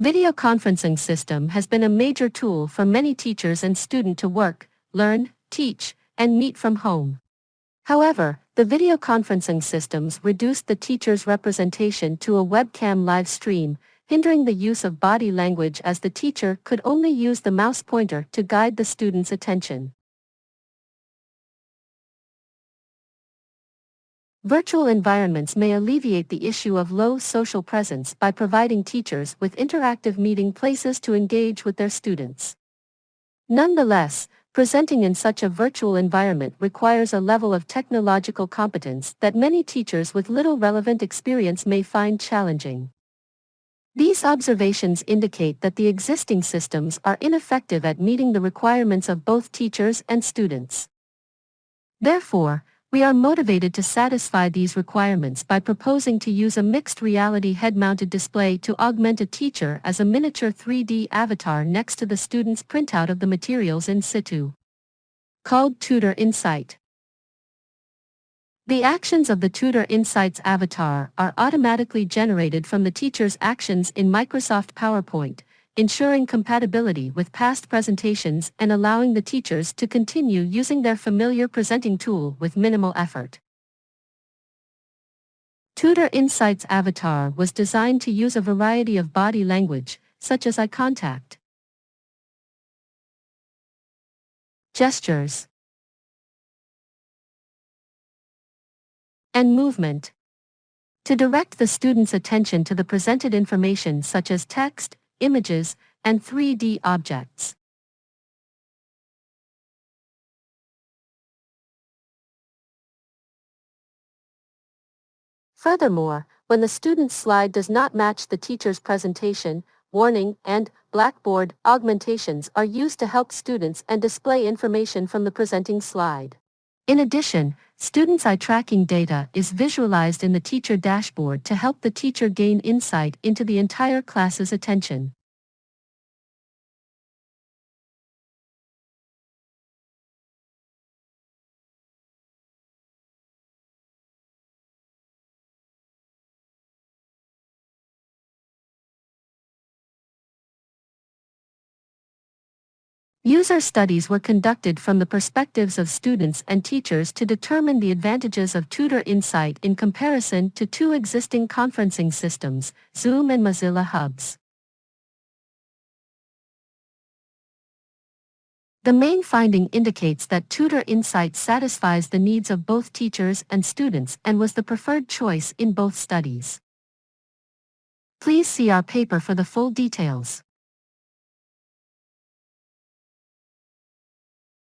Video conferencing system has been a major tool for many teachers and students to work, learn, teach, and meet from home. However, the video conferencing systems reduced the teacher's representation to a webcam live stream, hindering the use of body language as the teacher could only use the mouse pointer to guide the student's attention. Virtual environments may alleviate the issue of low social presence by providing teachers with interactive meeting places to engage with their students. Nonetheless, presenting in such a virtual environment requires a level of technological competence that many teachers with little relevant experience may find challenging. These observations indicate that the existing systems are ineffective at meeting the requirements of both teachers and students. Therefore, we are motivated to satisfy these requirements by proposing to use a mixed reality head-mounted display to augment a teacher as a miniature 3D avatar next to the student's printout of the materials in situ. Called Tutor In-sight. The actions of the Tutor In-sight's avatar are automatically generated from the teacher's actions in Microsoft PowerPoint, ensuring compatibility with past presentations and allowing the teachers to continue using their familiar presenting tool with minimal effort. Tutor In-sight's avatar was designed to use a variety of body language, such as eye contact, gestures, and movement, to direct the student's attention to the presented information such as text, images, and 3D objects. Furthermore, when the student's slide does not match the teacher's presentation, warning and blackboard augmentations are used to help students and display information from the presenting slide. In addition, students' eye tracking data is visualized in the teacher dashboard to help the teacher gain insight into the entire class's attention. User studies were conducted from the perspectives of students and teachers to determine the advantages of Tutor In-sight in comparison to two existing conferencing systems, Zoom and Mozilla Hubs. The main finding indicates that Tutor In-sight satisfies the needs of both teachers and students and was the preferred choice in both studies. Please see our paper for the full details.